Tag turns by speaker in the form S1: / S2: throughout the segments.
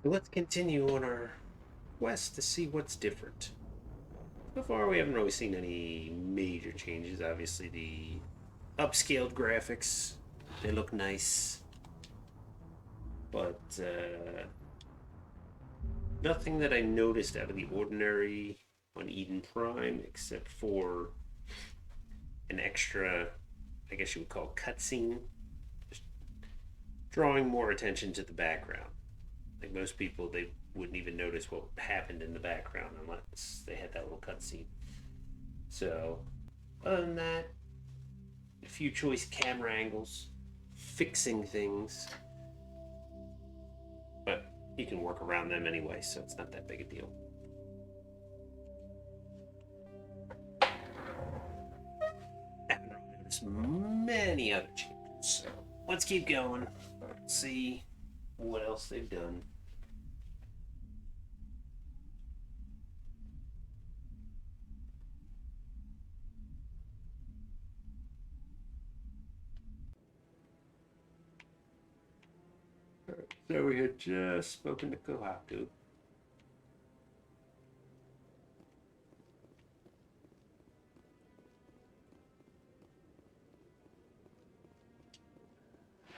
S1: Let's continue on our quest to see what's different. So far, we haven't really seen any major changes. Obviously, the upscaled graphics, they look nice, but nothing that I noticed out of the ordinary on Eden Prime, except for an extra, I guess you would call cutscene, just drawing more attention to the background. Like most people, they wouldn't even notice what happened in the background unless they had that little cutscene. So, other than that, a few choice camera angles, fixing things, but you can work around them anyway, so it's not that big a deal. I haven't really noticed many other changes, so let's keep going. Let's see what else they've done. So we had just spoken to Kohaku.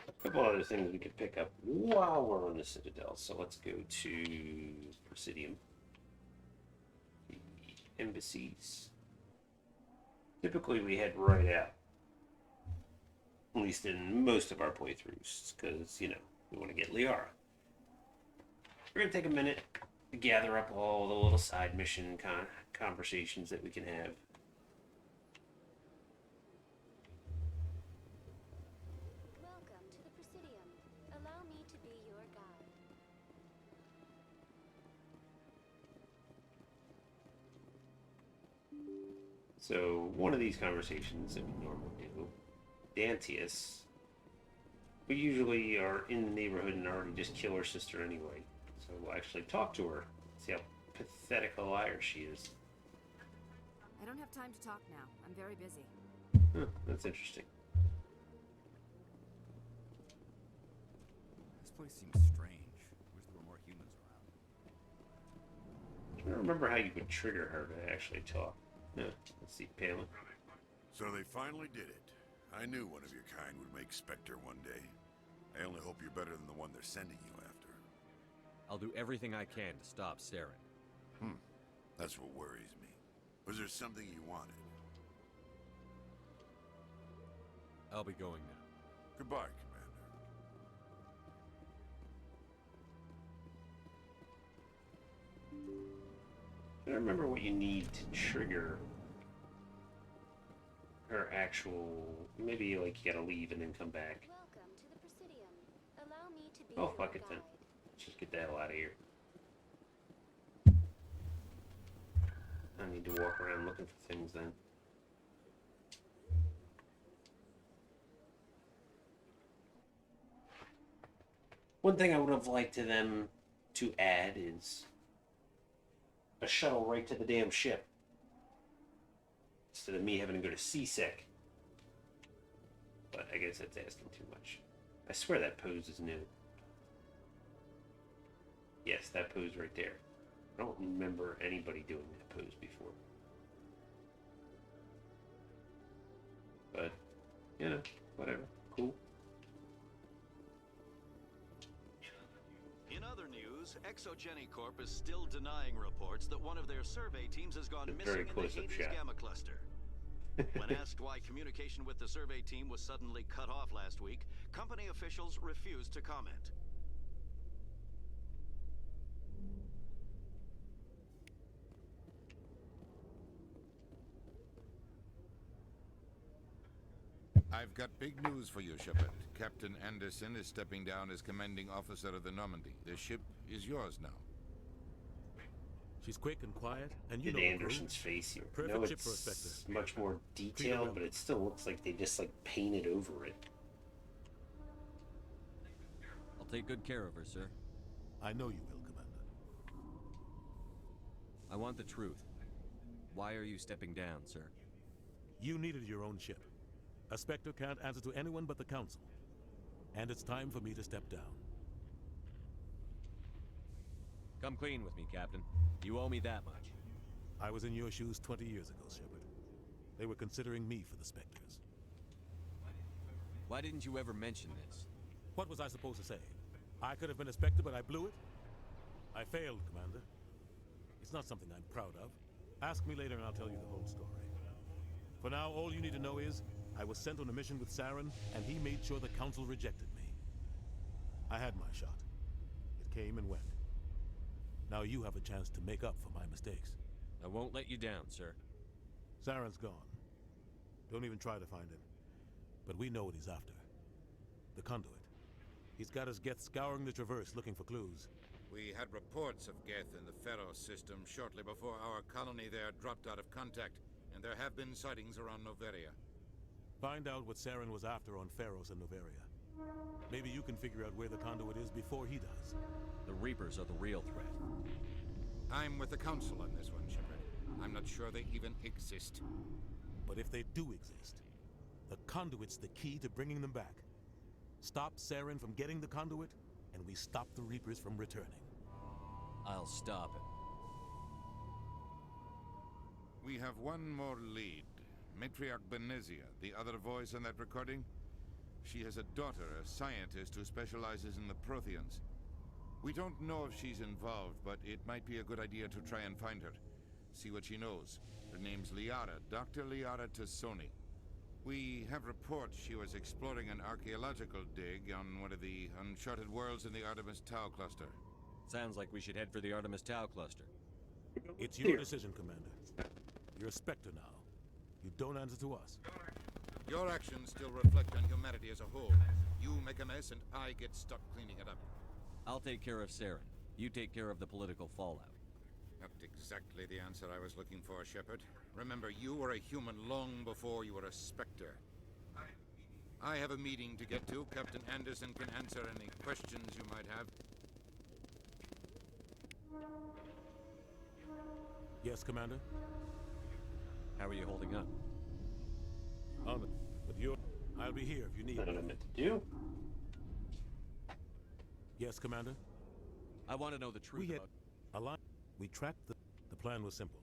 S1: A couple other things we could pick up while we're on the Citadel. So let's go to Presidium. The embassies. Typically we head right out. At least in most of our playthroughs, because, you know, we want to get Liara. We're going to take a minute to gather up all the little side mission conversations that we can have.
S2: Welcome to the Presidium. Allow me to be your guide.
S1: So, one of these conversations that we normally do, Dantius, we usually are in the neighborhood and already just kill her sister anyway. So we'll actually talk to her, see how pathetic a liar she is.
S3: I don't have time to talk now. I'm very busy.
S1: Huh, that's interesting.
S4: This place seems strange. Wish there were more humans around.
S1: I don't remember how you would trigger her to actually talk. No, let's see, Palin.
S5: So they finally did it. I knew one of your kind would make Spectre one day. I only hope you're better than the one they're sending you after.
S4: I'll do everything I can to stop Saren.
S5: That's what worries me. Was there something you wanted?
S4: I'll be going now.
S5: Goodbye, Commander.
S1: I don't remember what you need to trigger her actual. Maybe like you gotta leave and then come back.
S2: Welcome to the Presidium. Allow me to be
S1: Oh,
S2: your
S1: fuck it then.
S2: guide.
S1: Let's just get the hell out of here. I need to walk around looking for things then. One thing I would have liked to them to add is a shuttle right to the damn ship. Instead of me having to go to CSEC. But I guess that's asking too much. I swear that pose is new. Yes, that pose right there. I don't remember anybody doing that pose before. But, you know, whatever. Cool.
S6: In other news, Exogeny Corp is still denying reports that one of their survey teams has gone
S1: A
S6: missing
S1: very
S6: in the
S1: close-up
S6: Hades
S1: shot.
S6: Gamma Cluster. When asked why communication with the survey team was suddenly cut off last week, company officials refused to comment.
S7: I've got big news for you, Shepard. Captain Anderson is stepping down as commanding officer of the Normandy. The ship is yours now.
S8: She's quick and quiet, and you
S1: Did
S8: know her crew.
S1: Anderson's face here. I
S8: Perfect
S1: know
S8: ship for a
S1: it's
S8: Spectre.
S1: much more detailed, but it still looks like they just like painted over it.
S4: I'll take good care of her, sir.
S8: I know you will, Commander.
S4: I want the truth. Why are you stepping down, sir?
S8: You needed your own ship. A Spectre can't answer to anyone but the Council. And it's time for me to step down.
S4: Come clean with me, Captain. You owe me that much.
S8: I was in your shoes 20 years ago, Shepard. They were considering me for the Spectres.
S4: Why didn't you ever mention this?
S8: What was I supposed to say? I could have been a Spectre, but I blew it? I failed, Commander. It's not something I'm proud of. Ask me later and I'll tell you the whole story. For now, all you need to know is, I was sent on a mission with Saren, and he made sure the Council rejected me. I had my shot. It came and went. Now you have a chance to make up for my mistakes.
S4: I won't let you down, sir.
S8: Saren's gone. Don't even try to find him. But we know what he's after. The conduit. He's got his Geth scouring the Traverse looking for clues.
S7: We had reports of Geth in the Pharos system shortly before our colony there dropped out of contact, and there have been sightings around Noveria.
S8: Find out what Saren was after on Pharos and Noveria. Maybe you can figure out where the conduit is before he does.
S4: The Reapers are the real threat.
S7: I'm with the Council on this one, Shepard. I'm not sure they even exist.
S8: But if they do exist, the conduit's the key to bringing them back. Stop Saren from getting the conduit, and we stop the Reapers from returning.
S4: I'll stop him.
S7: We have one more lead. Matriarch Benezia, the other voice in that recording. She has a daughter, a scientist who specializes in the Protheans. We don't know if she's involved, but it might be a good idea to try and find her. See what she knows. Her name's Liara, Dr. Liara Tassoni. We have reports she was exploring an archaeological dig on one of the uncharted worlds in the Artemis Tau cluster.
S4: Sounds like we should head for the Artemis Tau cluster.
S8: It's your decision, Commander. You're a Spectre now. You don't answer to us.
S7: Your actions still reflect on humanity as a whole. You make a mess and I get stuck cleaning it up.
S4: I'll take care of Saren. You take care of the political fallout.
S7: Not exactly the answer I was looking for, Shepard. Remember, you were a human long before you were a Spectre. I have a meeting to get to. Captain Anderson can answer any questions you might have.
S8: Yes, Commander?
S4: How are you holding up?
S8: On it. But you're... I'll be here if you need
S1: I don't
S8: me.
S1: know what to do.
S8: Yes, Commander?
S4: I want to know the truth
S8: We had
S4: about...
S8: a line. We tracked the... The plan was simple.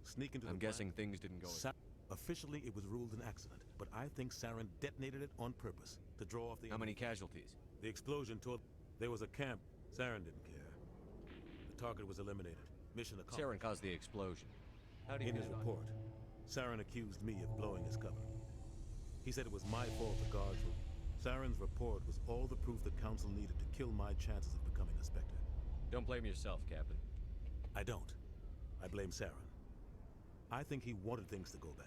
S8: Sneak into the
S4: I'm
S8: plant,
S4: guessing things didn't go as...
S8: Officially, it was ruled an accident, but I think Saren detonated it on purpose to draw off the...
S4: How many casualties?
S8: The explosion told... There was a camp. Saren didn't care. The target was eliminated. Mission accomplished.
S4: Saren caused the explosion. How do you
S8: In
S4: get
S8: his
S4: it on?
S8: report, Saren accused me of blowing his cover. He said it was my fault the guards were... Saren's report was all the proof the Council needed to kill my chances of becoming a Spectre.
S4: Don't blame yourself, Captain.
S8: I don't. I blame Saren. I think he wanted things to go bad.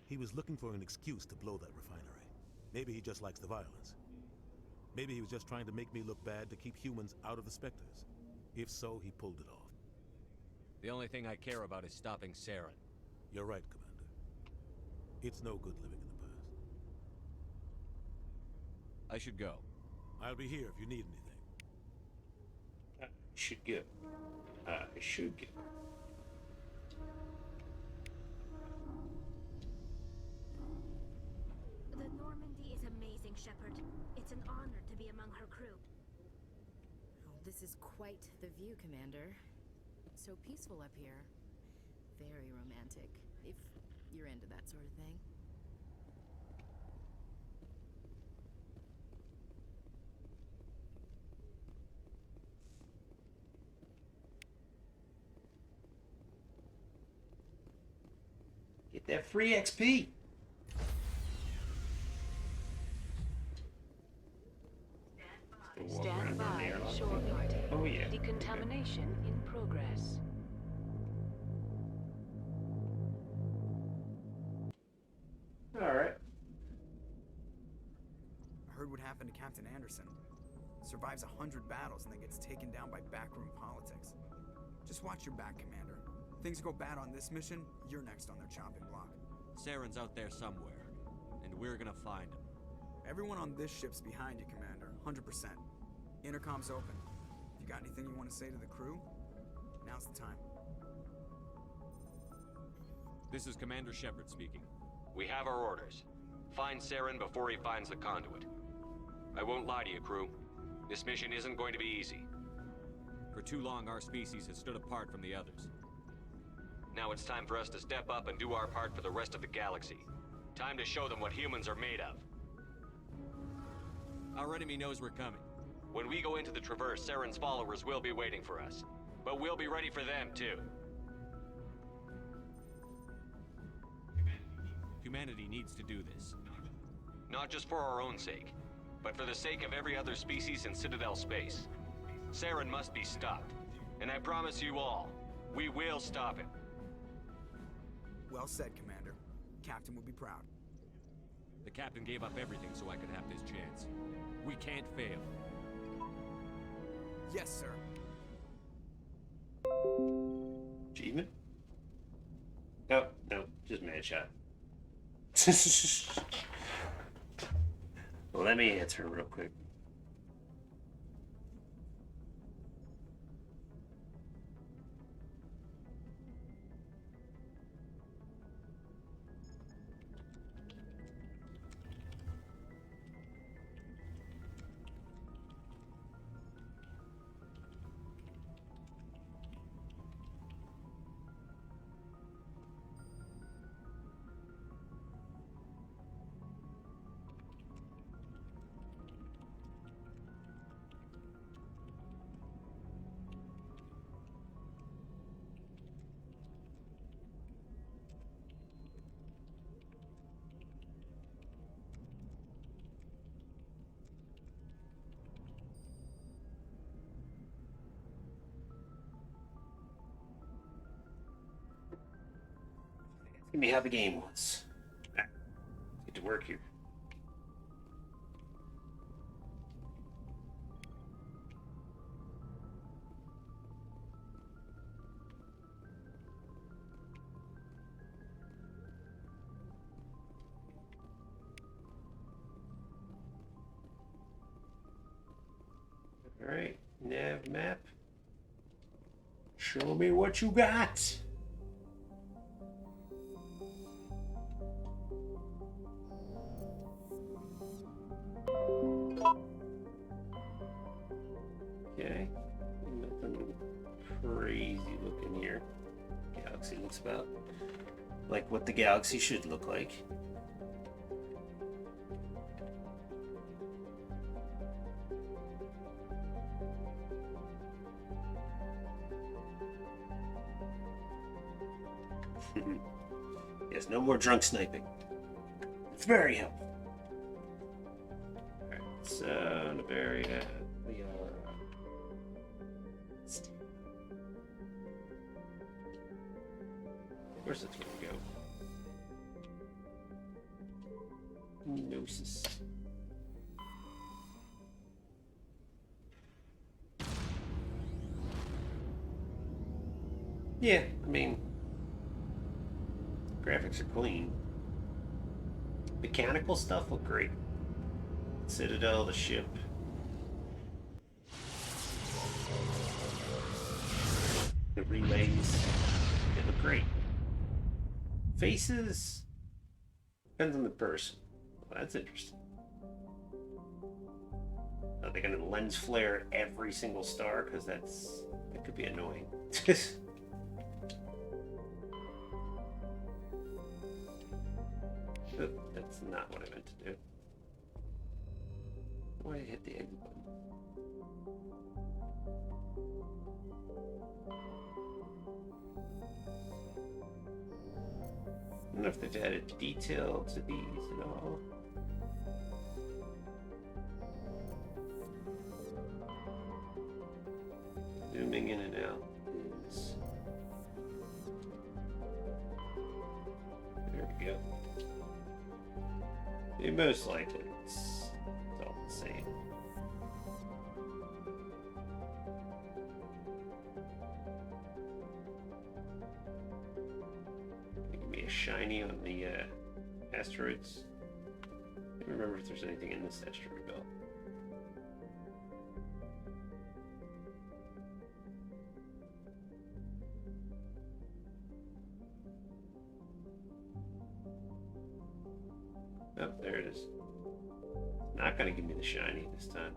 S8: He was looking for an excuse to blow that refinery. Maybe he just likes the violence. Maybe he was just trying to make me look bad to keep humans out of the Spectres. If so, he pulled it off.
S4: The only thing I care about is stopping Saren.
S8: You're right, Commander. It's no good living in the past.
S4: I should go.
S8: I'll be here if you need anything.
S1: I should go. I should go.
S2: The Normandy is amazing, Shepard. It's an honor to be among her crew.
S3: Oh, this is quite the view, Commander. So peaceful up here. Very romantic, if you're into that sort of thing.
S1: Get that free XP.
S9: Stand by, shore party.
S1: Oh yeah.
S9: Decontamination in progress.
S1: All right.
S10: I heard what happened to Captain Anderson. Survives 100 battles and then gets taken down by backroom politics. Just watch your back, Commander. Things go bad on this mission, you're next on their chopping block.
S4: Saren's out there somewhere, and we're gonna find him.
S10: Everyone on this ship's behind you, Commander. 100%. Intercom's open. If you got anything you want to say to the crew, now's the time.
S4: This is Commander Shepard speaking. We have our orders. Find Saren before he finds the conduit. I won't lie to you, crew. This mission isn't going to be easy. For too long, our species has stood apart from the others. Now it's time for us to step up and do our part for the rest of the galaxy. Time to show them what humans are made of. Our enemy knows we're coming. When we go into the Traverse, Saren's followers will be waiting for us. But we'll be ready for them, too. Humanity needs to do this. Not just for our own sake, but for the sake of every other species in Citadel space. Saren must be stopped. And I promise you all, we will stop him.
S10: Well said, Commander. Captain will be proud.
S4: The captain gave up everything so I could have this chance. We can't fail.
S10: Yes, sir.
S1: Achievement? No, no, just man shot. Let me answer real quick. It's gonna be how the game was. Let's get to work here. All right, nav map. Show me what you got. Okay, nothing crazy looking here. Galaxy looks about like what the galaxy should look like. Yes, no more drunk sniping. It's very helpful. Alright, so Navaria, Liara. Of course that's where we go. Gnosis. Yeah, I mean, graphics are clean. Mechanical stuff look great. Citadel, the ship. The relays, they look great. Faces, depends on the person. Well, that's interesting. Are they gonna lens flare every single star? Because that could be annoying. That's not what I meant to do. Why did I hit the exit button? I don't know if they've added detail to these at all. Zooming in and out is... There we go. Most likely it's all the same. Give me a shiny on the asteroids. I don't remember if there's anything in this asteroid belt. Oh, there it is. Not gonna give me the shiny this time.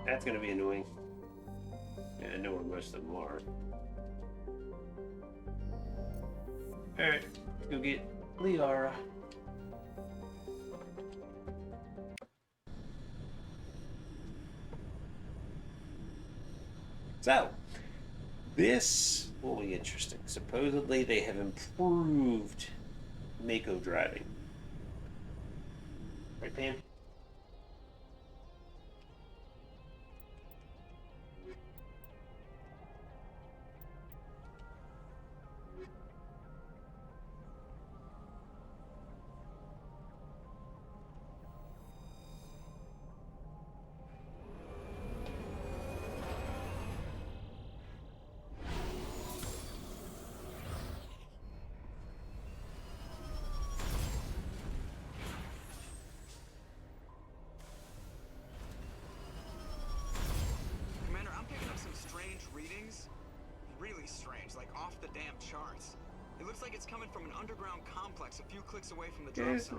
S1: That's gonna be annoying. Yeah, I know where most of them are. Alright, let's go get Liara. So, this will be interesting. Supposedly they have improved Mako driving. Right, Pam?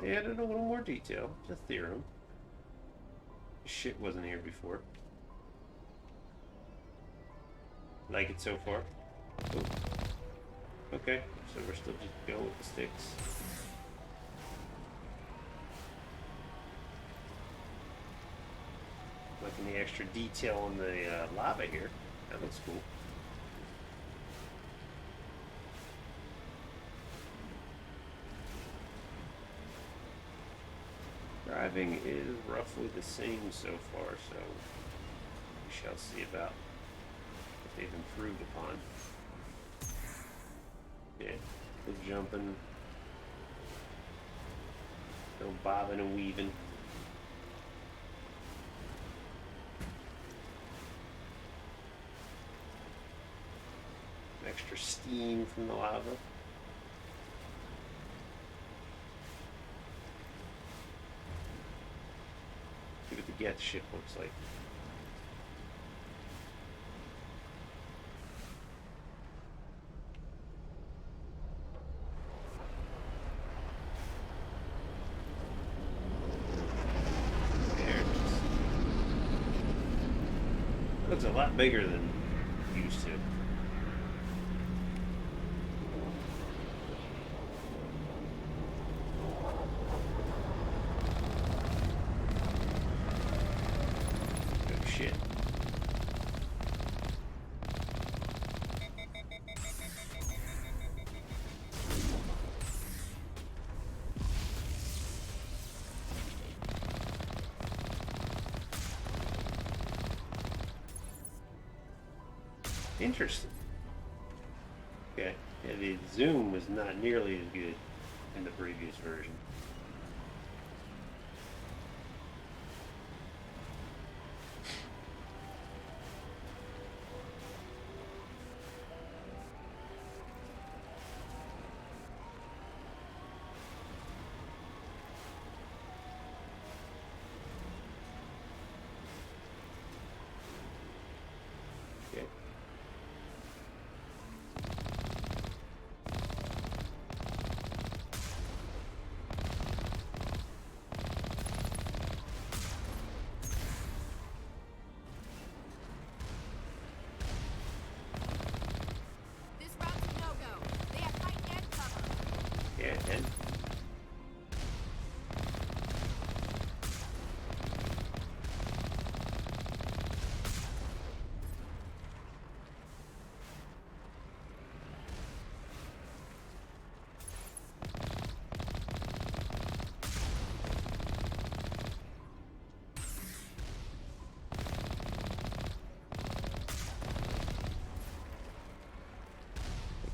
S1: They added a little more detail. The theorem. Shit wasn't here before. Like it so far. Ooh. Okay, so we're still just going with the sticks. Liking the extra detail on the lava here. That looks cool. Driving is roughly the same so far, so we shall see about if they've improved upon. Yeah, no jumping, no bobbing and weaving. Extra steam from the lava. See what the Geth ship looks like. There it is. Looks a lot bigger than used to. Interesting. Okay. Yeah, the zoom was not nearly as good in the previous version. Okay.
S3: This route's a no-go. They have height and cover.
S1: Yeah, and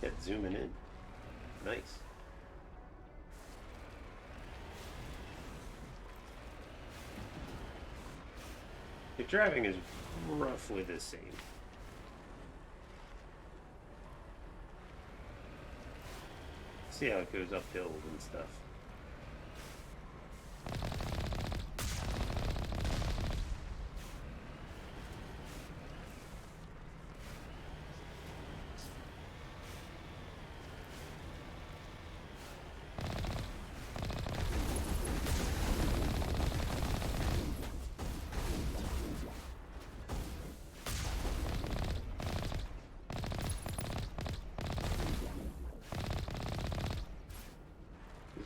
S1: look at zooming in. Nice. The driving is roughly the same. See how it goes up hills and stuff.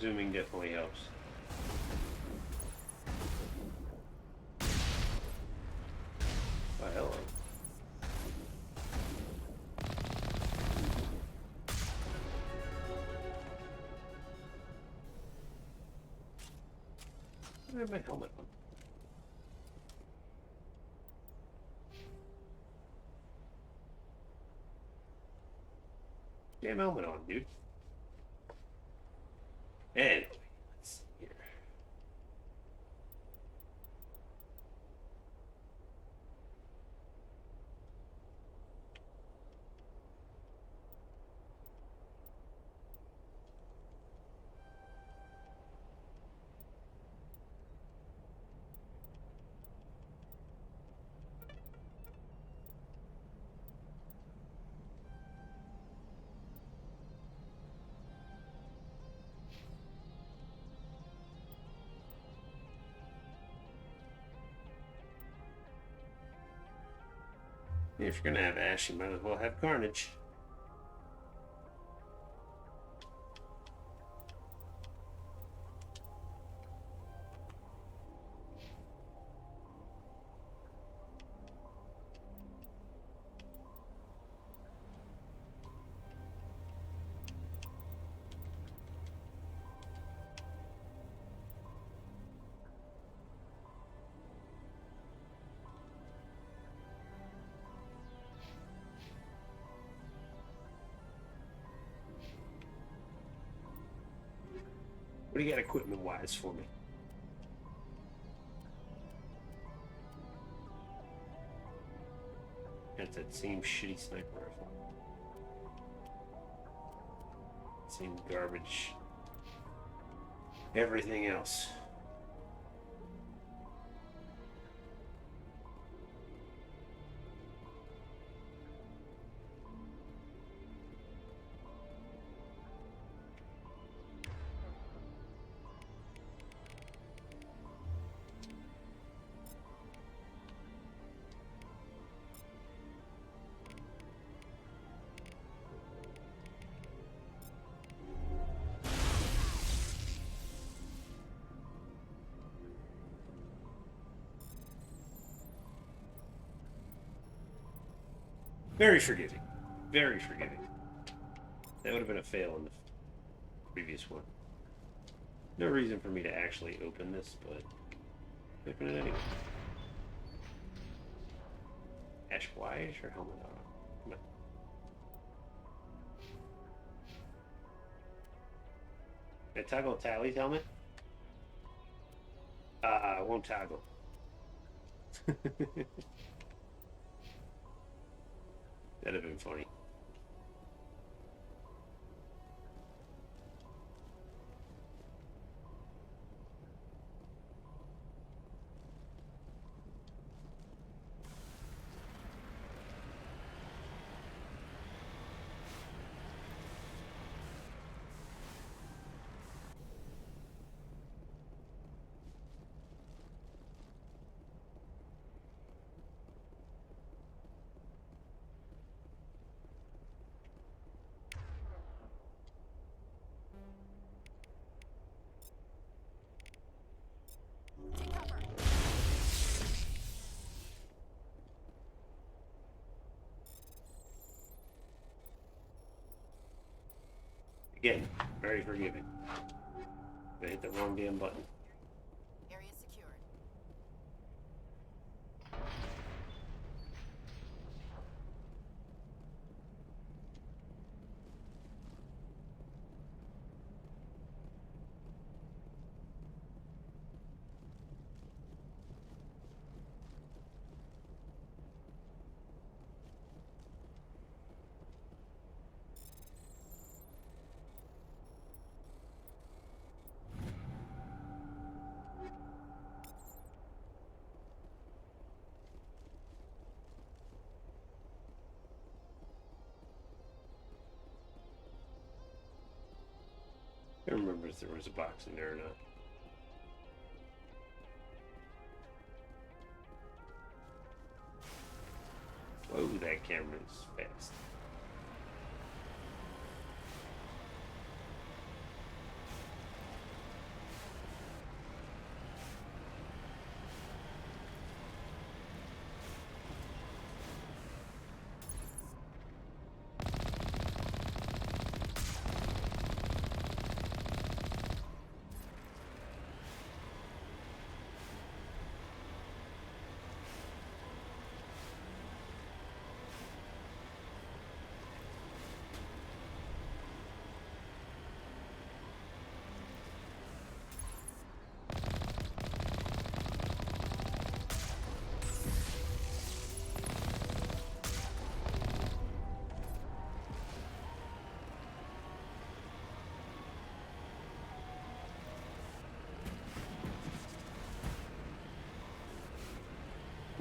S1: Zooming definitely helps. Oh, hello. I have my helmet on. Damn helmet on, dude. Anyway, let's see here. If you're gonna have Ash, you might as well have Carnage. What do you got equipment-wise for me? That's that same shitty sniper rifle. Same garbage. Everything else. Very forgiving. Very forgiving. That would have been a fail in the previous one. No reason for me to actually open this, but open it anyway. Ash, why is your helmet on? Come on. Can I toggle Tally's helmet? I won't toggle. That'd have been funny.
S3: Take cover.
S1: Again, very forgiving. I hit the wrong damn button.
S3: Area secured.
S1: I don't remember if there was a box in there or not. Whoa, that camera's fast.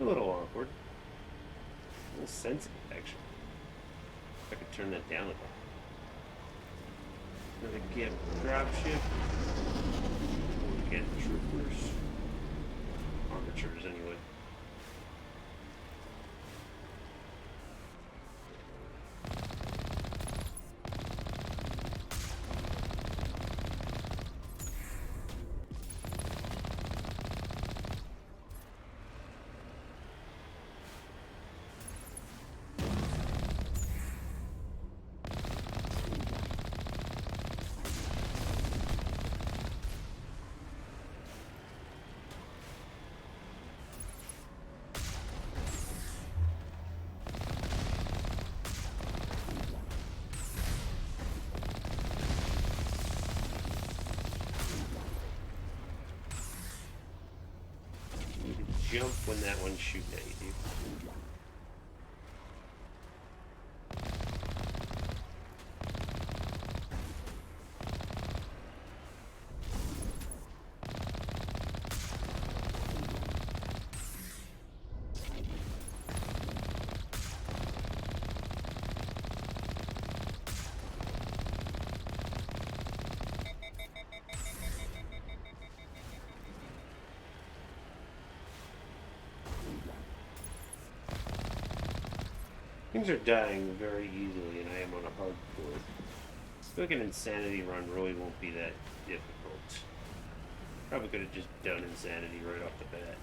S1: A little awkward. A little sensitive, actually. If I could turn that down a bit. Another get dropship. Get troopers. Armatures, anyway. Jump when that one's shooting at you, dude. Things are dying very easily, and I am on a hard board. I feel like an insanity run really won't be that difficult. Probably could have just done insanity right off the bat.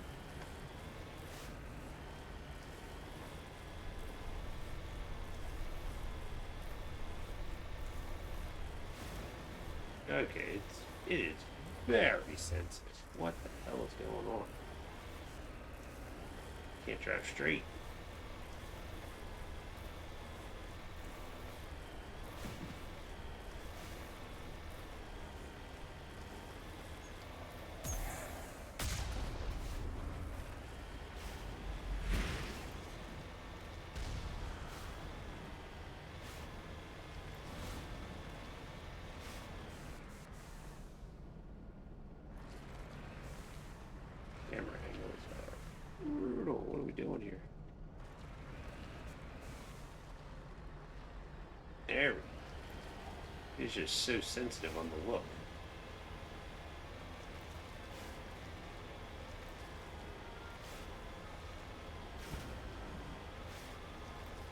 S1: Okay, it is very sensitive. What the hell is going on? Can't drive straight. There we go. He's just so sensitive on the look.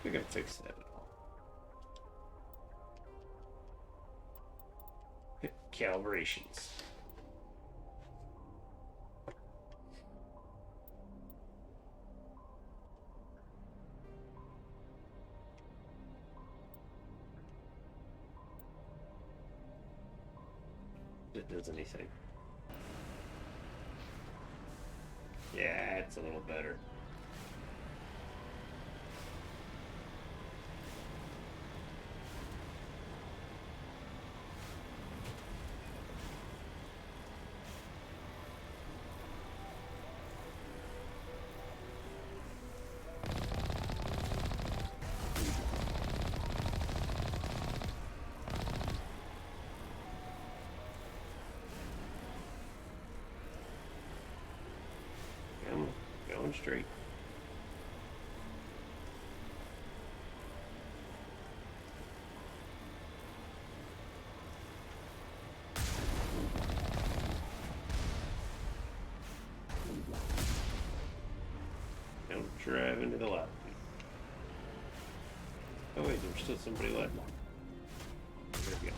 S1: We can fix that at all. Hit calibrations. If it does anything. Yeah, it's a little better. Going straight. Don't drive into the lot. Oh wait, there's still somebody left. There we go.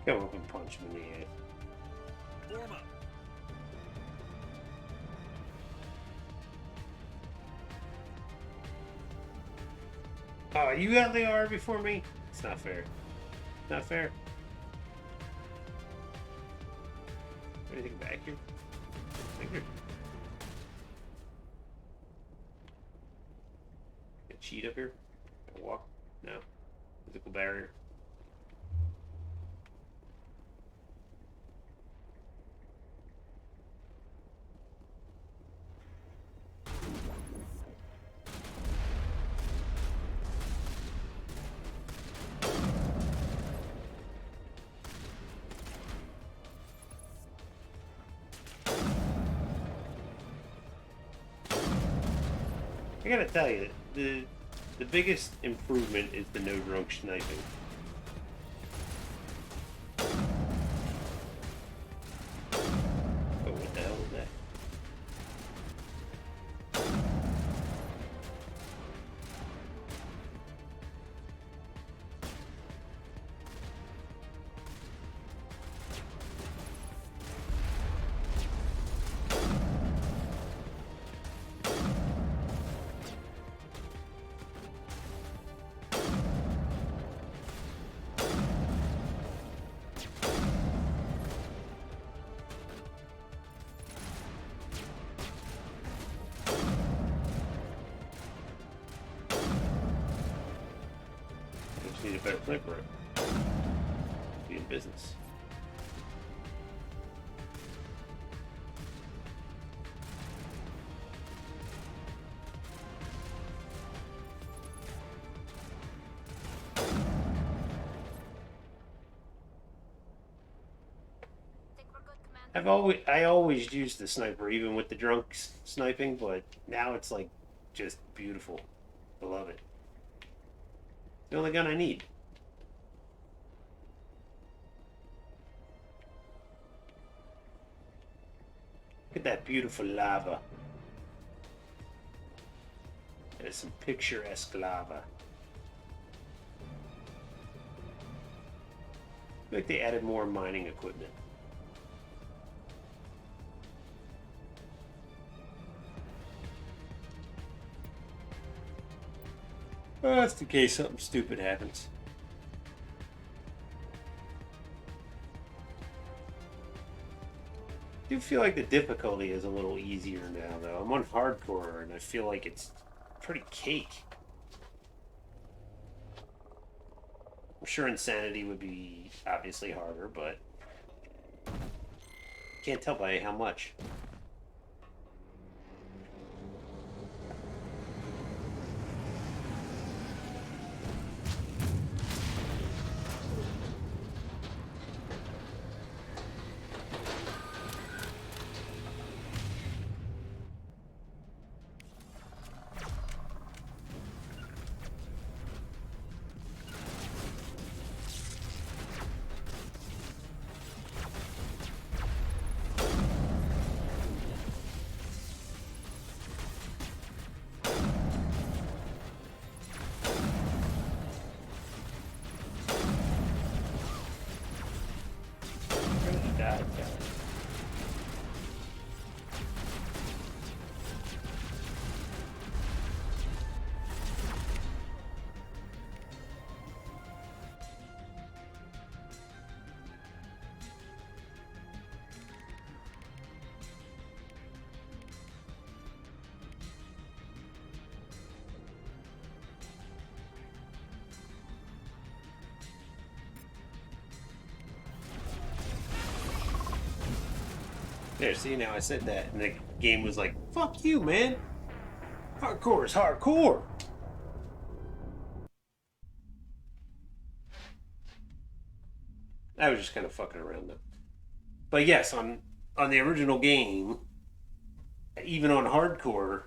S1: Go up and punch him in the head.
S8: Warm up.
S1: Oh, you got the R before me? It's not fair. Not fair. Anything back here? Get cheat up here? Walk? No. Physical barrier. I gotta tell you, the biggest improvement is the no drunk sniping. Oh, what the hell was that? Need a better flipper. Be in business. I always use the sniper, even with the drunk sniping, but now it's like just beautiful. I love it. The only gun I need. Look at that beautiful lava. That is some picturesque lava. I feel like they added more mining equipment. Just in case something stupid happens. I do feel like the difficulty is a little easier now, though. I'm on hardcore, and I feel like it's pretty cake. I'm sure Insanity would be obviously harder, but can't tell by how much. There, see, now I said that, and the game was like, fuck you, man. Hardcore is hardcore. I was just kind of fucking around, though. But yes, on the original game, even on hardcore,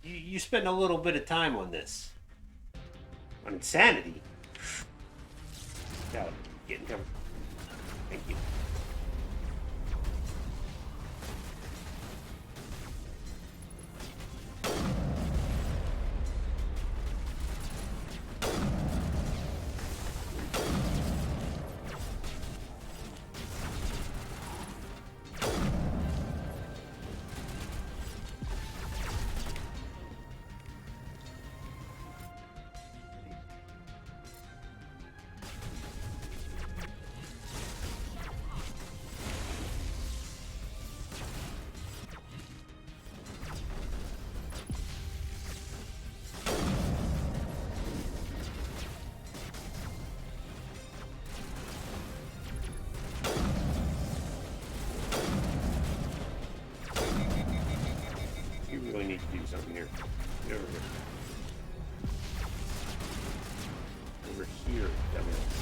S1: you spend a little bit of time on this. On Insanity. Got it. Getting covered. Thank you. Need to do something here. Get over here. Over here, dumbass.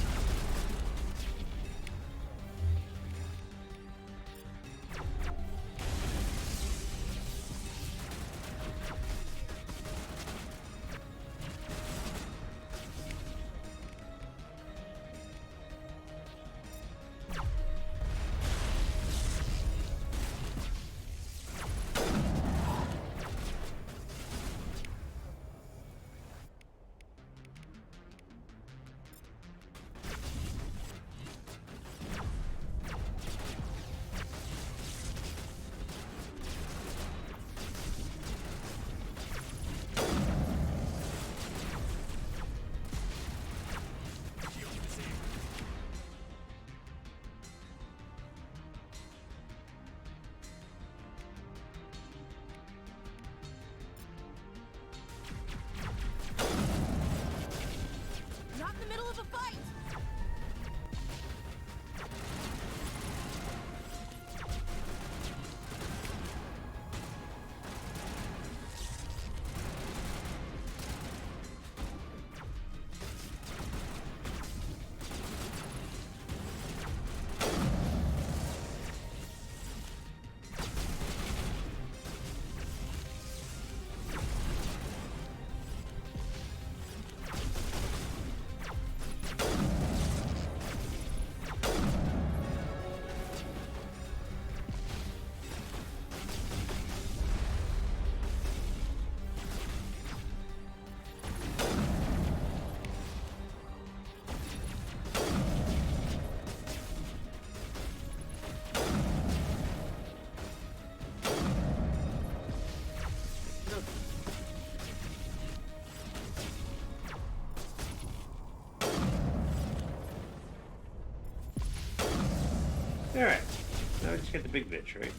S1: just got the big bitch, right?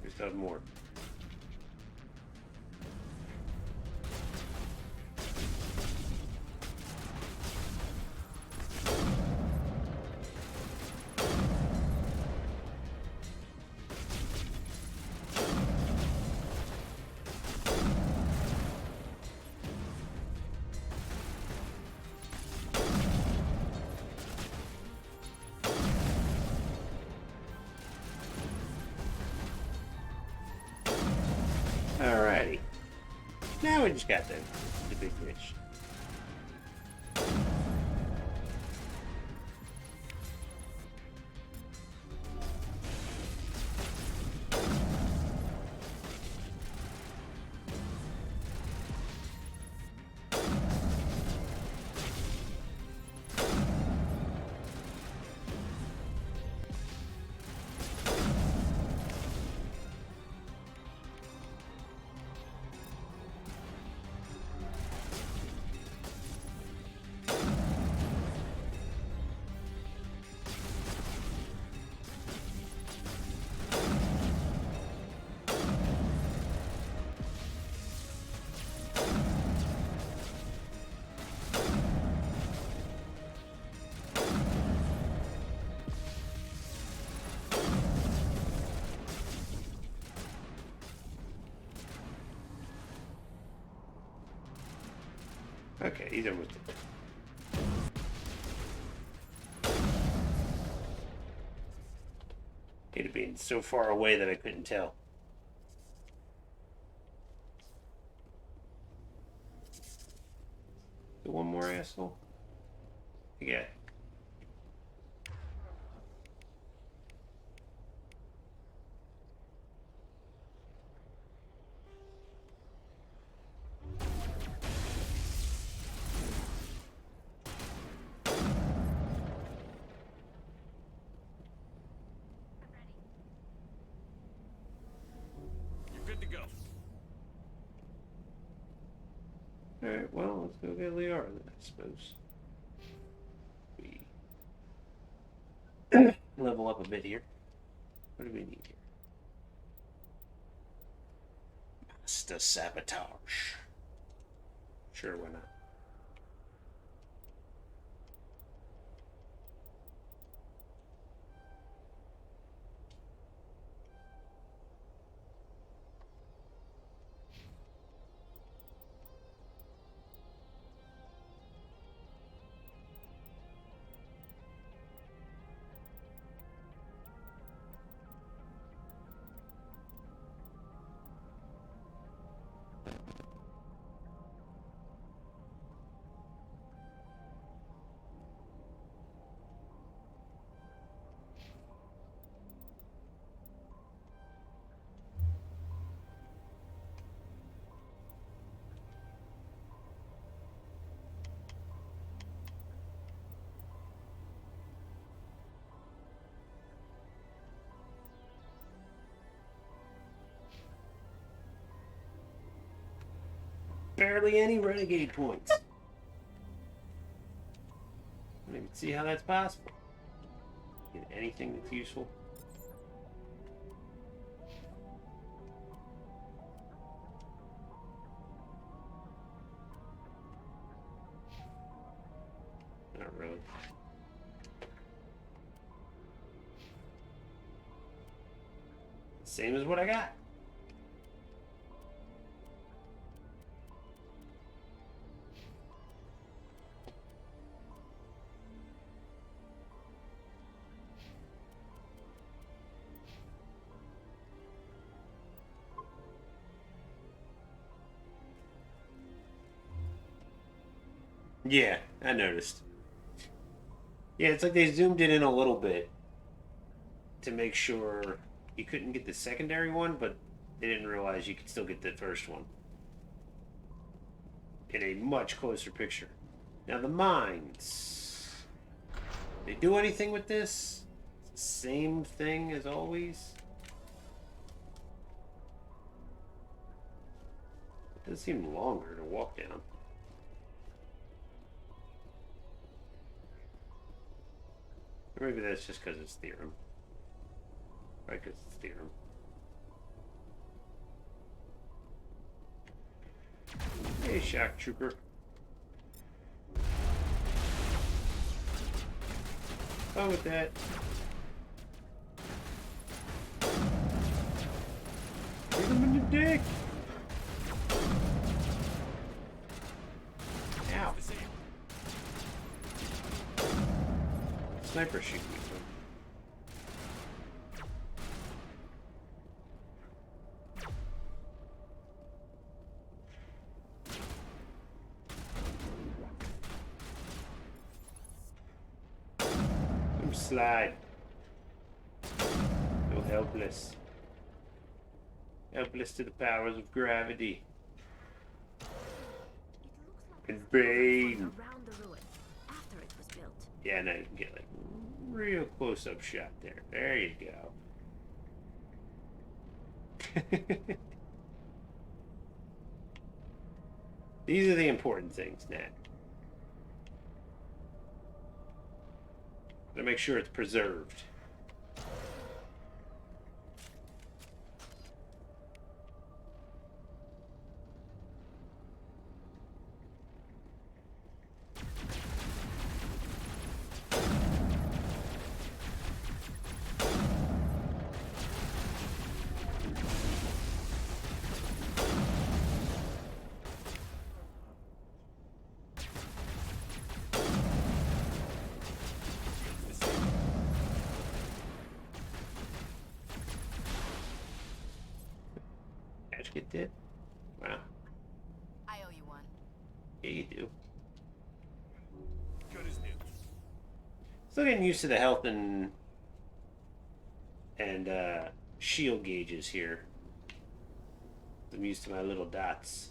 S1: We still have more. Alrighty. Now we just got the big fish. Okay, he's almost dead. He'd have been so far away that I couldn't tell. The one more asshole? Yeah. Alright, well, let's go get Liara then, I suppose. We level up a bit here. What do we need here? Master Sabotage. Sure, why not? Barely any renegade points. I don't even see how that's possible. Get anything that's useful. Not really. Same as what I got. Yeah, I noticed. Yeah, it's like they zoomed it in a little bit to make sure you couldn't get the secondary one, but they didn't realize you could still get the first one in a much closer picture. Now the mines. They do anything with this? Same thing as always? It does seem longer to walk down. Or maybe that's just because it's theorem. Right, because it's theorem. Hey, shock trooper. Oh, with that. Shoot him in the dick. Ow. Sniper shooting me. Slide. No helpless. Helpless to the powers of gravity. And Bane.
S2: Around the ruin after it was built.
S1: Yeah, now you can get like real close-up shot there. There you go. These are the important things, Nat. To make sure it's preserved. Get dead? Wow.
S3: I owe you one.
S1: Yeah, you do.
S8: Good as new.
S1: Still getting used to the health and shield gauges here. I'm used to my little dots.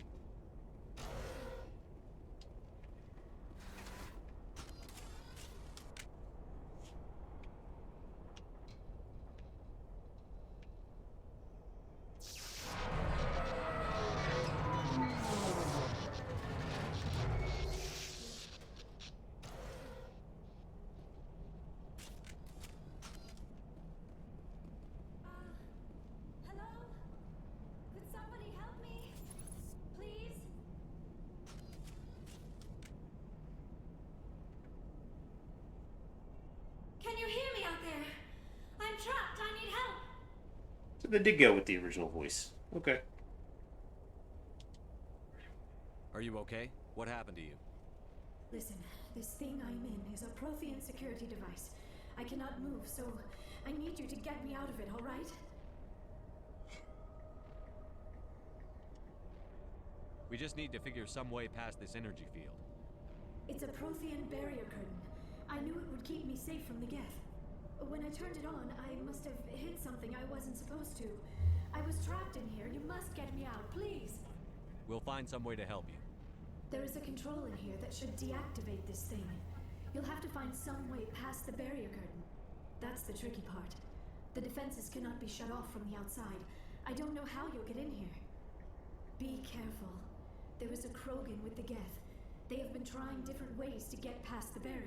S1: So they did go with the original voice. Okay.
S4: Are you okay? What happened to you?
S11: Listen, this thing I'm in is a Prothean security device. I cannot move, so I need you to get me out of it, all right?
S4: We just need to figure some way past this energy field.
S11: It's a Prothean barrier curtain. I knew it would keep me safe from the Geth. When I turned it on, I must have hit something I wasn't supposed to. I was trapped in here. You must get me out, please.
S4: We'll find some way to help you.
S11: There is a control in here that should deactivate this thing. You'll have to find some way past the barrier curtain. That's the tricky part. The defenses cannot be shut off from the outside. I don't know how you'll get in here. Be careful. There is a Krogan with the Geth. They have been trying different ways to get past the barrier.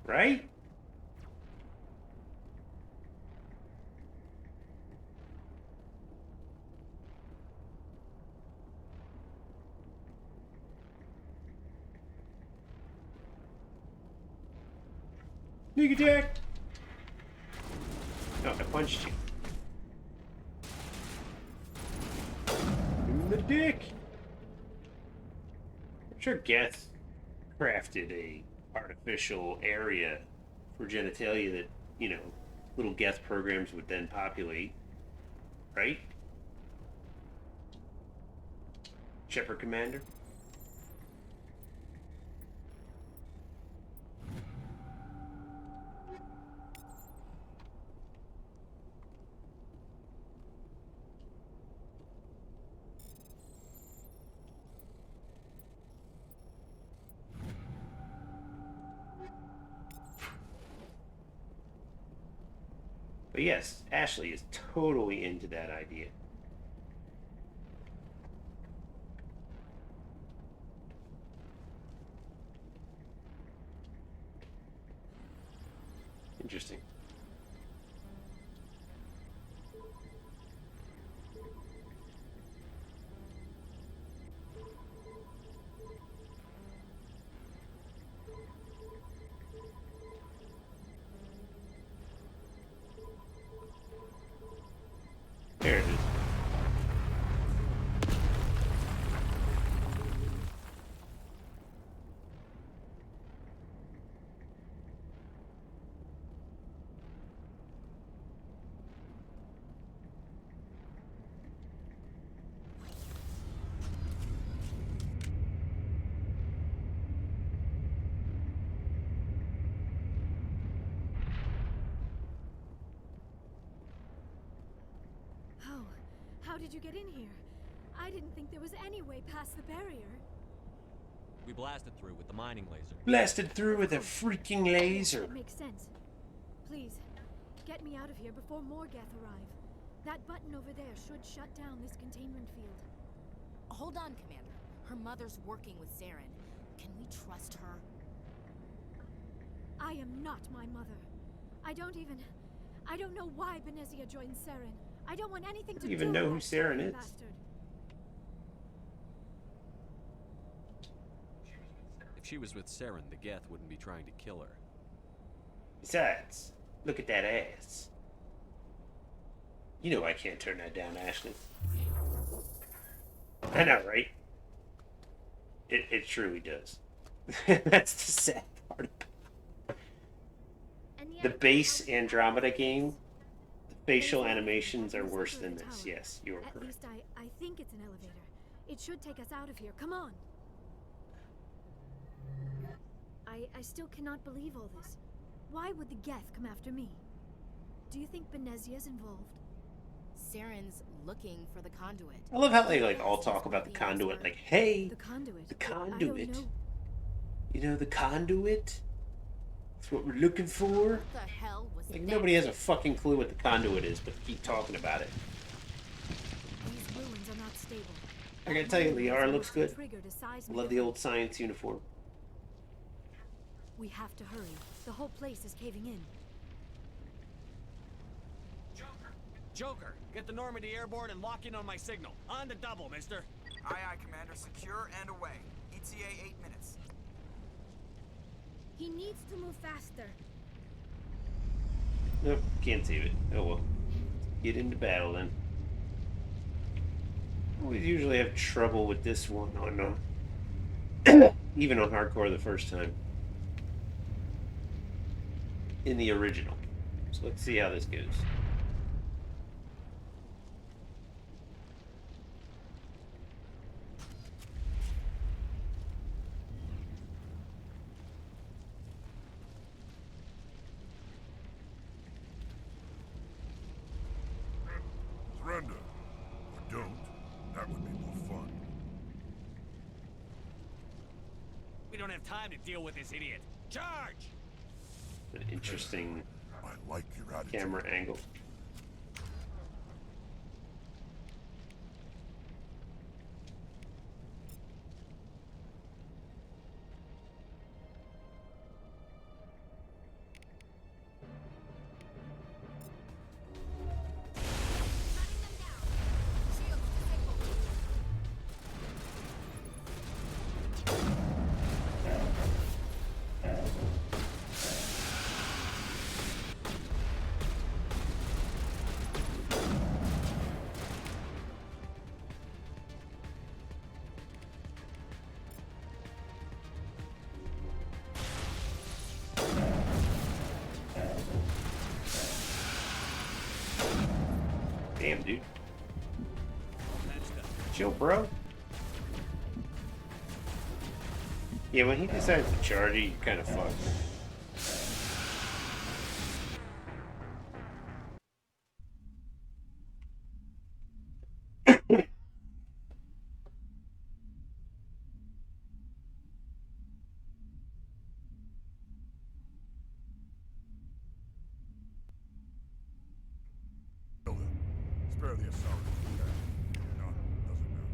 S1: Right? Sneak attack! No, I punched you. In the dick! I'm sure Geth crafted a artificial area for genitalia that, you know, little Geth programs would then populate, right? Shepard Commander? But yes, Ashley is totally into that idea. Interesting. There it is.
S11: Oh, how did you get in here? I didn't think there was any way past the barrier.
S4: We blasted through with the mining laser.
S1: Blasted through with a freaking laser.
S11: That makes sense. Please, get me out of here before more Geth arrive. That button over there should shut down this containment field.
S3: Hold on, Commander. Her mother's working with Saren. Can we trust her?
S11: I am not my mother. I don't know why Benezia joined Saren. I don't want anything to do
S1: Even
S11: with
S1: know
S11: that
S1: who Saren is.
S11: bastard.
S4: If she was with Saren, the Geth wouldn't be trying to kill her.
S1: Besides, look at that ass. You know I can't turn that down, Ashley. I know, right? It truly does. That's the sad part about it. The base Andromeda game, the facial animations are worse than this. Yes, you are
S11: At
S1: correct.
S11: least I think it's an elevator. It should take us out of here. Come on. I still cannot believe all this. Why would the Geth come after me? Do you think Benezia's involved?
S3: Saren's looking for the conduit.
S1: I love how they like all talk about the conduit. Like, hey,
S11: The conduit.
S1: the
S11: I don't
S1: conduit.
S11: know.
S1: You know, the conduit. That's what we're looking for.
S3: What the hell was
S1: Like
S3: that?
S1: nobody has a fucking clue what the conduit is, but keep talking about it.
S11: These ruins are not stable.
S1: I gotta tell you, Liara looks good.
S11: Triggered a seismic
S1: Love the old science uniform.
S11: We have to hurry. The whole place is caving in.
S4: Joker, get the Normandy airborne and lock in on my signal. On the double, mister.
S10: Aye, aye, Commander. Secure and away. ETA 8 minutes.
S11: He needs to move faster.
S1: Nope, can't save it. Oh well. Get into battle then. We usually have trouble with this one on even on hardcore the first time. In the original. So let's see how this goes.
S5: Surrender. Or don't. That would be more fun.
S4: We don't have time to deal with this idiot. Charge!
S1: An interesting
S5: I like your attitude.
S1: camera angle. Damn, dude. Chill, bro. Yeah, when he decides to charge you, you're kind of fucked.
S5: Spare the assault. No, doesn't matter.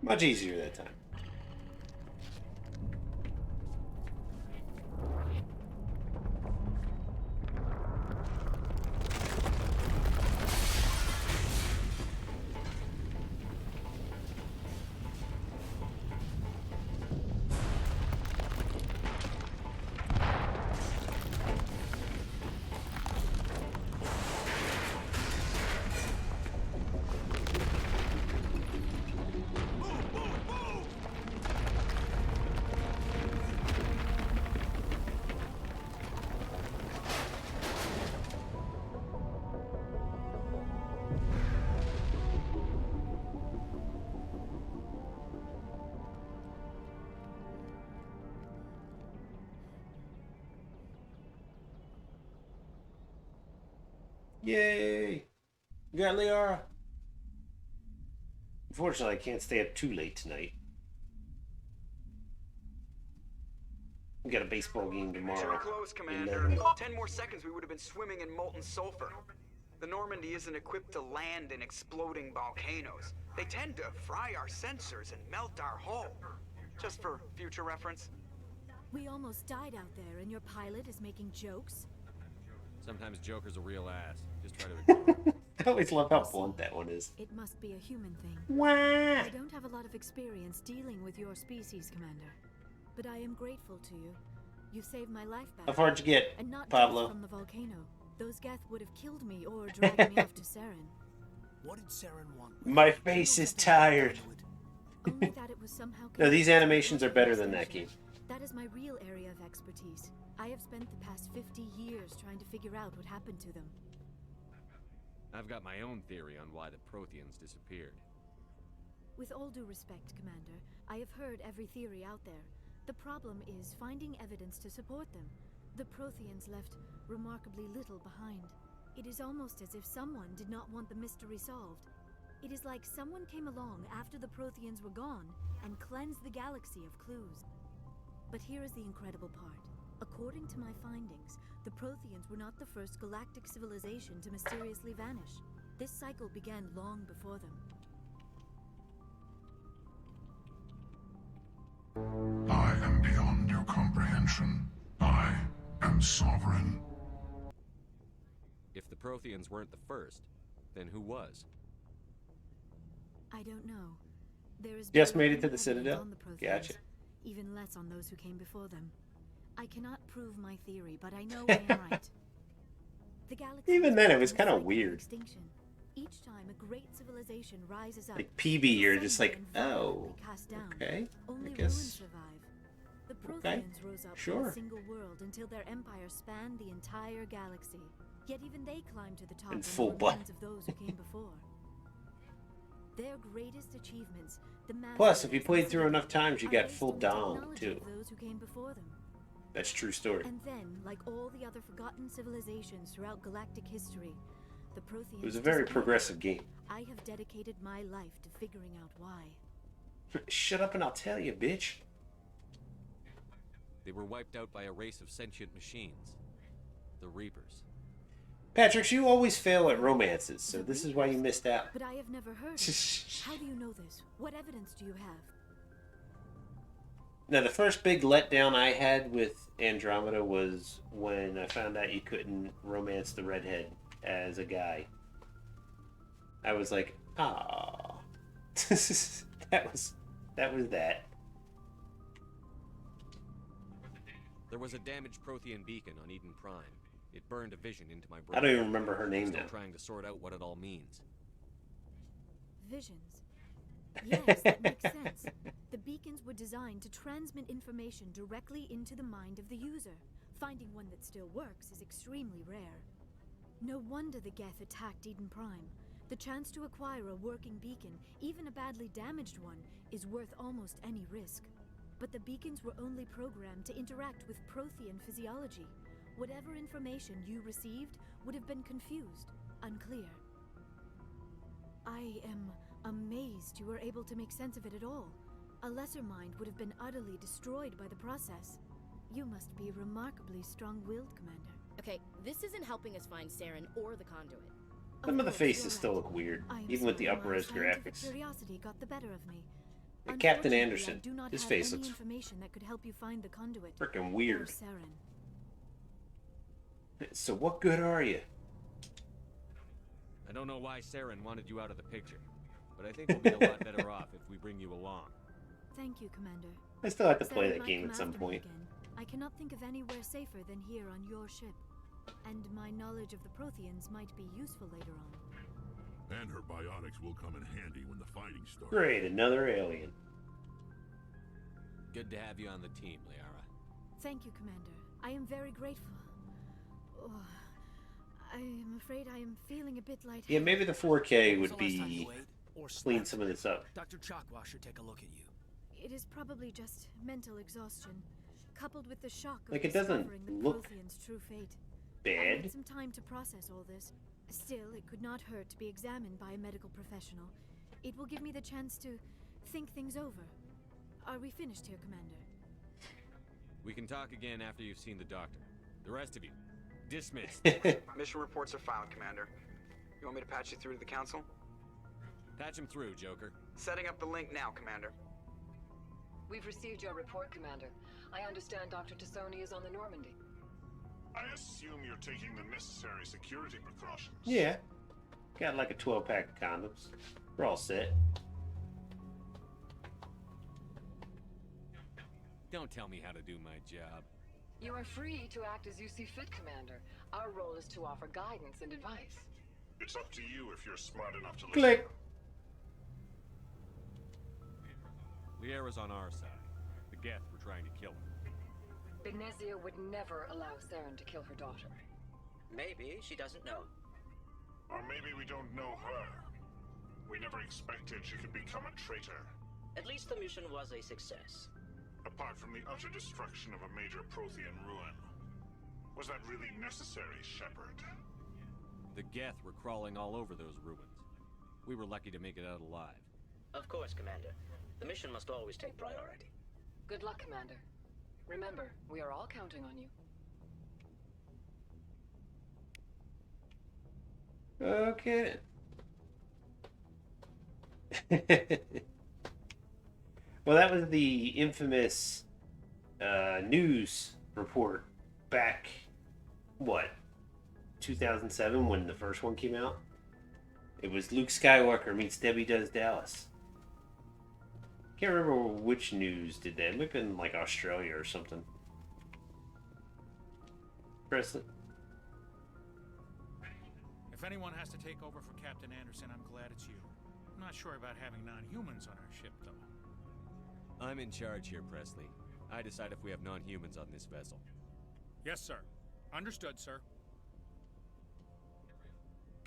S1: Much easier that time. Yay! You got Liara? Unfortunately, I can't stay up too late tonight. We got a baseball game tomorrow.
S10: Too close, Commander.
S1: 11.
S10: 10 more seconds, we would have been swimming in molten sulfur. The Normandy isn't equipped to land in exploding volcanoes. They tend to fry our sensors and melt our hull. Just for future reference.
S11: We almost died out there, and your pilot is making jokes?
S4: Sometimes Joker's a real ass. Just try to ignore him.
S1: I always love how blunt that one is.
S11: It must be a human thing.
S1: Wah!
S11: I don't have a lot of experience dealing with your species, Commander. But I am grateful to you. You saved my life back.
S1: How far'd you get,
S11: and not
S1: Pablo?
S11: just from the volcano. Those Geth would have killed me or dragged me off to Saren.
S12: What did Saren want?
S1: My face is tired.
S11: Only that it was somehow
S1: No, these animations are better than that game.
S11: That is my real area of expertise. I have spent the past 50 years trying to figure out what happened to them.
S4: I've got my own theory on why the Protheans disappeared.
S11: With all due respect, Commander, I have heard every theory out there. The problem is finding evidence to support them. The Protheans left remarkably little behind. It is almost as if someone did not want the mystery solved. It is like someone came along after the Protheans were gone and cleansed the galaxy of clues. But here is the incredible part. According to my findings, the Protheans were not the first galactic civilization to mysteriously vanish. This cycle began long before them.
S13: I am beyond your comprehension. I am sovereign.
S4: If the Protheans weren't the first, then who was?
S11: I don't know.
S3: There is
S1: Just
S3: very
S1: made it to
S3: little
S1: the Citadel?
S3: evidence on the Protheans,
S1: Gotcha.
S3: even less on those who came before them. I cannot prove my theory, but I know I am right. The galaxy
S1: Even
S3: is
S1: then, it
S3: on
S1: was
S3: the
S1: kind of
S3: brink
S1: weird.
S3: extinction. Each time a great civilization rises up,
S1: Like PB, you're just like,
S3: suddenly and
S1: oh,
S3: violently cast down.
S1: okay.
S3: Only
S1: I
S3: ruins
S1: guess.
S3: survive. The
S1: Okay,
S3: Protheans rose up from
S1: sure.
S3: a single world until their empire spanned the entire galaxy. Yet even they climbed to the top
S1: In
S3: on
S1: full
S3: the
S1: butt.
S3: remains of those who came before. Their greatest achievements, the
S1: Plus, if you
S3: masteries
S1: played
S3: and
S1: through enough
S3: civility,
S1: times, you
S3: are
S1: got
S3: based
S1: full
S3: on the
S1: dom,
S3: technology
S1: too.
S3: of those who came before them.
S1: That's true story.
S3: And then, like all the other forgotten civilizations throughout galactic history, the Protheans
S1: It was a very
S3: disappeared.
S1: progressive game.
S3: I have dedicated my life to figuring out why.
S1: Shut up and I'll tell you, bitch.
S4: They were wiped out by a race of sentient machines. The Reapers.
S1: Patrick, you always fail at romances, so this is why you missed out.
S3: But I have never heard it. How do you know this? What evidence do you have?
S1: Now, the first big letdown I had with Andromeda was when I found out you couldn't romance the redhead as a guy. I was like, ah, that was that.
S4: There was a damaged Prothean beacon on Eden Prime. It burned a vision into my brain.
S1: I don't even remember her name
S4: I'm still
S1: now.
S4: trying to sort out what it all means.
S3: Visions. Yes, that makes sense. The beacons were designed to transmit information directly into the mind of the user. Finding one that still works is extremely rare. No wonder the Geth attacked Eden Prime. The chance to acquire a working beacon, even a badly damaged one, is worth almost any risk. But the beacons were only programmed to interact with Prothean physiology. Whatever information you received would have been confused, unclear. I am amazed you were able to make sense of it at all. A lesser mind would have been utterly destroyed by the process. You must be remarkably strong-willed, Commander.
S14: Okay, this isn't helping us find Saren or the conduit.
S1: Some of the faces still look weird,
S3: I am
S1: even with the
S3: sorry,
S1: upper res
S3: my scientific
S1: graphics.
S3: Curiosity got the better of me.
S1: And Captain
S3: Unfortunately,
S1: Anderson,
S3: I do not
S1: his
S3: have
S1: face
S3: any
S1: looks
S3: information that could help you find the conduit.
S1: freaking
S3: or
S1: weird.
S3: Saren.
S1: So what good are you?
S4: I don't know why Saren wanted you out of the picture, but I think we'll be a lot better off if we bring you along.
S3: Thank you, Commander.
S1: I still have to play
S3: Saren
S1: that
S3: might
S1: game
S3: come
S1: at some
S3: after me
S1: point.
S3: again. I cannot think of anywhere safer than here on your ship. And my knowledge of the Protheans might be useful later on.
S13: And her biotics will come in handy when the fighting starts.
S1: Great, another alien.
S4: Good to have you on the team, Liara.
S3: Thank you, Commander. I am very grateful. Oh, I am afraid I am feeling a bit lightheaded.
S1: Yeah, maybe the 4K
S12: When was
S1: would
S12: the last time
S1: be
S12: you ate or
S1: clean
S12: slept?
S1: some of this up.
S12: Dr. Chakwa should take a look at you.
S3: It is probably just mental exhaustion, coupled with the shock of
S1: Like, it doesn't
S3: discovering the
S1: look
S3: Protheans' true fate. I
S1: bad.
S3: need some time to process all this. Still, it could not hurt to be examined by a medical professional. It will give me the chance to think things over. Are we finished here, Commander?
S4: We can talk again after you've seen the doctor. The rest of you, dismissed.
S10: Mission reports are filed, Commander. You want me to patch you through to the Council?
S4: Patch him through, Joker.
S10: Setting up the link now, Commander.
S9: We've received your report, Commander. I understand Dr. Tassoni is on the Normandy.
S13: I assume you're taking the necessary security precautions.
S1: Yeah. Got like a 12-pack of condoms. We're all set.
S4: Don't tell me how to do my job.
S9: You are free to act as you see fit, Commander. Our role is to offer guidance and advice.
S13: It's up to you if you're smart enough to listen.
S1: Click.
S4: Liara's on our side. The Geth were trying to kill her.
S9: Benezia would never allow Saren to kill her daughter.
S15: Maybe she doesn't know.
S13: Or maybe we don't know her. We never expected she could become a traitor.
S15: At least the mission was a success.
S13: Apart from the utter destruction of a major Prothean ruin. Was that really necessary, Shepard?
S4: The Geth were crawling all over those ruins. We were lucky to make it out alive.
S15: Of course, Commander. The mission must always take priority.
S9: Good luck, Commander. Remember, we are all counting on you.
S1: Okay. Well, that was the infamous news report back, what, 2007 when the first one came out? It was Luke Skywalker meets Debbie Does Dallas. Can't remember which news did that. It might have been like Australia or something. Presley?
S16: If anyone has to take over for Captain Anderson, I'm glad it's you. I'm not sure about having non-humans on our ship, though.
S4: I'm in charge here, Presley. I decide if we have non-humans on this vessel.
S16: Yes, sir. Understood, sir.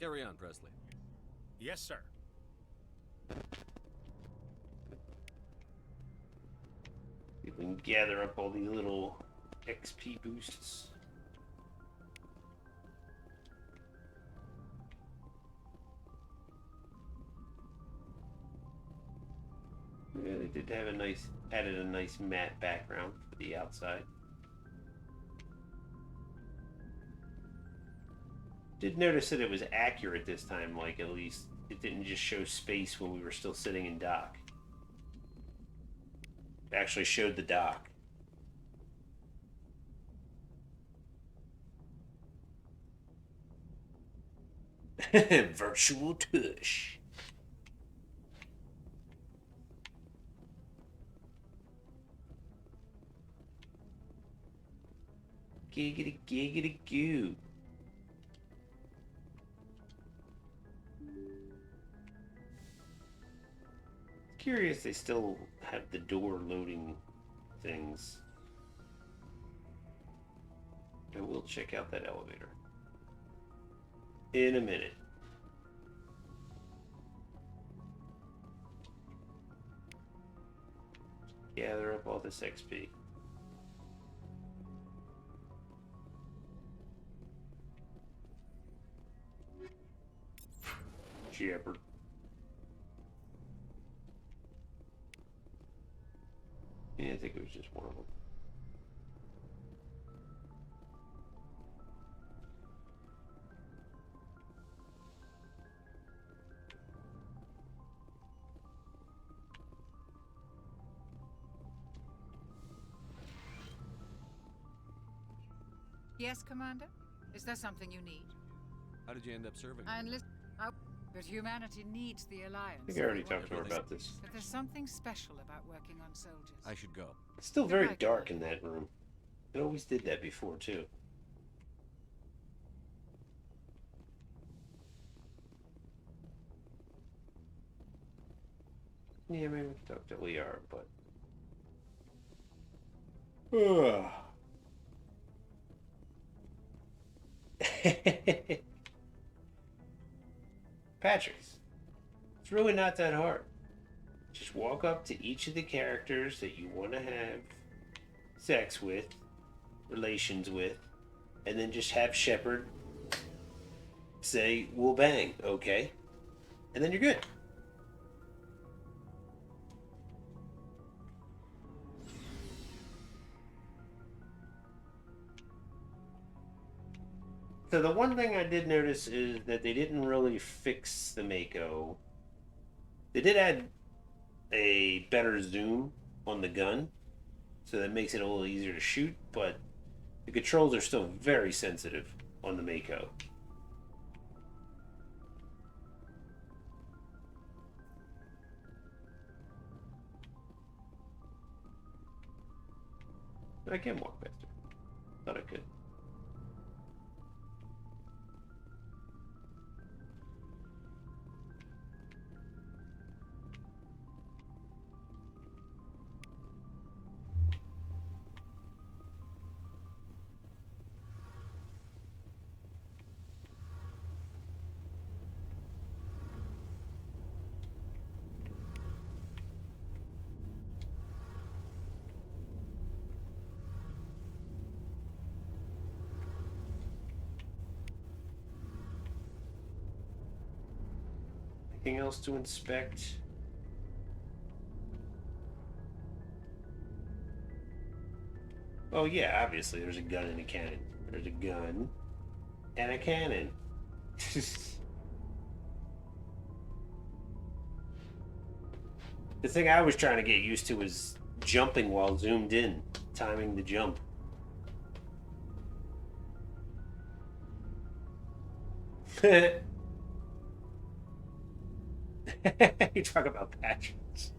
S4: Carry on, Presley.
S16: Yes, sir.
S1: We can gather up all these little XP boosts. Yeah, they did have added a nice matte background for the outside. Did notice that it was accurate this time, like at least it didn't just show space when we were still sitting in dock. It actually showed the dock. Virtual tush. Giggity giggity goo. Curious they still have the door loading things. I will check out that elevator in a minute. Gather up all this XP. Shepherd. Yeah, I think it was just one of them.
S17: Yes, Commander? Is there something you need?
S4: How did you end up serving?
S17: I enlist... But humanity needs the Alliance.
S1: I think I already talked to her about this.
S17: But there's something special about working on soldiers.
S4: I should go.
S1: It's still very dark in that room. It always did that before, too. Yeah, maybe we can talk to Liara, but... Patrick's. It's really not that hard. Just walk up to each of the characters that you want to have sex with, relations with, and then just have Shepard say, "We'll bang," okay? And then you're good. So the one thing I did notice is that they didn't really fix the Mako. They did add a better zoom on the gun, so that makes it a little easier to shoot, but the controls are still very sensitive on the Mako. I can walk faster. Thought I could. Anything else to inspect? Oh yeah, obviously there's a gun and a cannon. There's a gun and a cannon. The thing I was trying to get used to was jumping while zoomed in, timing the jump. You talk about passions.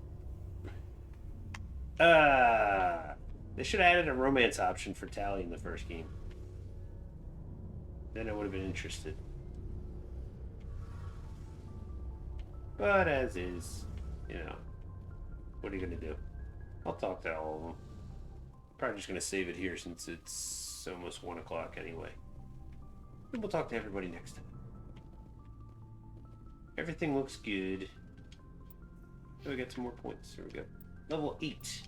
S1: They should have added a romance option for Tally in the first game. Then I would have been interested. But as is, you know, what are you gonna do? I'll talk to all of them. Probably just gonna save it here since it's almost 1 o'clock anyway. And we'll talk to everybody next time. Everything looks good. Oh, we got some more points. Here we go. Level 8.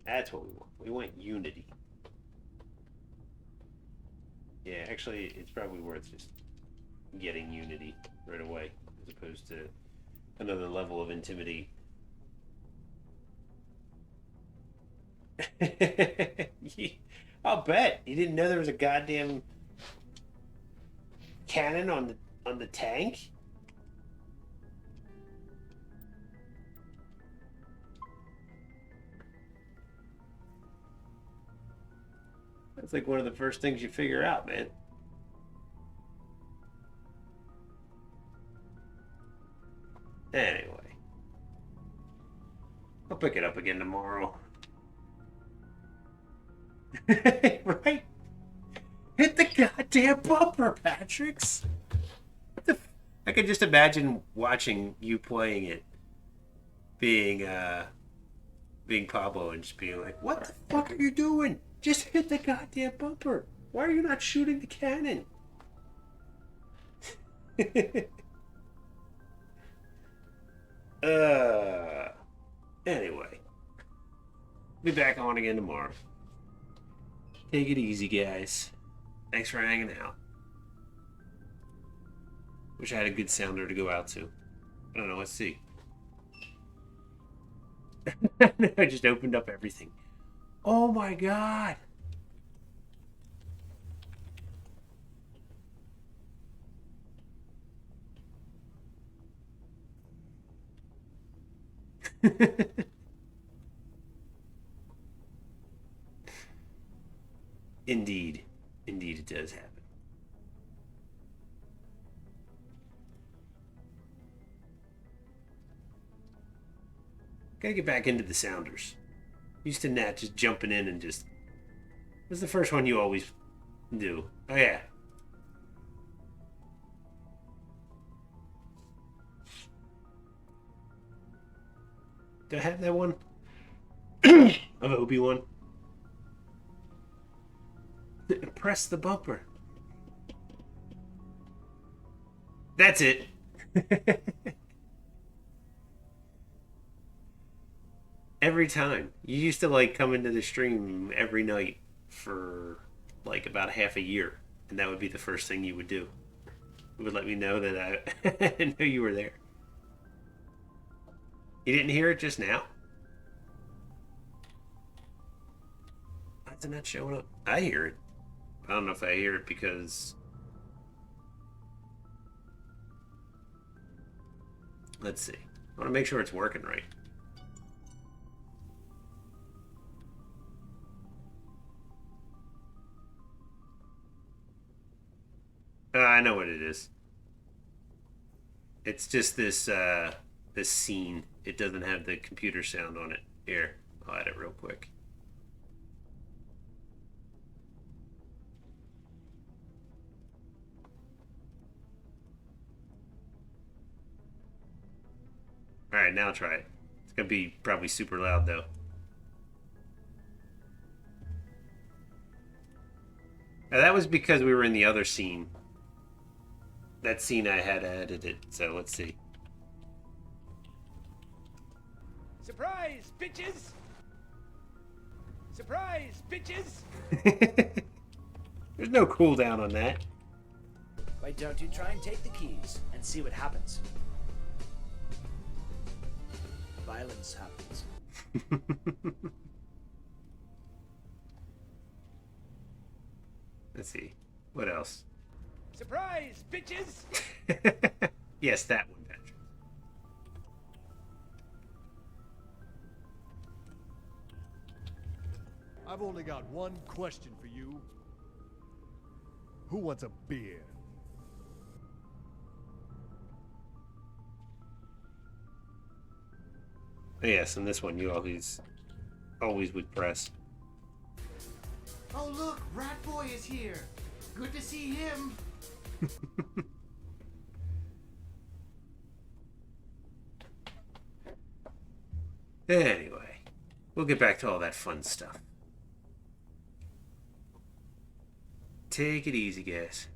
S1: That's what we want. We want unity. Yeah, actually, it's probably worth just getting unity right away, as opposed to another level of intimidate. I'll bet you didn't know there was a goddamn cannon on the tank. That's like one of the first things you figure out, man. Anyway, I'll pick it up again tomorrow. Right? Hit the goddamn bumper, Patricks. I could just imagine watching you playing it, being Pablo, and just being like, "What the fuck are you doing? Just hit the goddamn bumper. Why are you not shooting the cannon?" Anyway. Be back on again tomorrow. Take it easy, guys. Thanks for hanging out. Wish I had a good sounder to go out to. I don't know, let's see. I just opened up everything. Oh my god! Indeed. Indeed it does happen. Gotta get back into the sounders. Used to Nat just jumping in and just... What's the first one you always do? Oh yeah. Do I have that one? Of Obi-Wan? Press the bumper. That's it. Every time. You used to like come into the stream every night for like about half a year, and that would be the first thing you would do. It would let me know that I knew you were there. You didn't hear it just now? Why is it not showing up? I hear it. I don't know if I hear it because... Let's see. I want to make sure it's working right. I know what it is. It's just this this scene. It doesn't have the computer sound on it. Here, I'll add it real quick. Alright, now try it. It's gonna be probably super loud though. Now that was because we were in the other scene. That scene I had edited, so let's see.
S18: Surprise, bitches! Surprise, bitches!
S1: There's no cooldown on that.
S12: Why don't you try and take the keys and see what happens? Violence happens.
S1: Let's see. What else?
S18: Surprise, bitches!
S1: Yes, that one, Patrick.
S19: I've only got one question for you. Who wants a beer?
S1: Yes, and this one you always would press.
S20: Oh look, Rat Boy is here. Good to see him.
S1: Anyway, we'll get back to all that fun stuff. Take it easy, guys.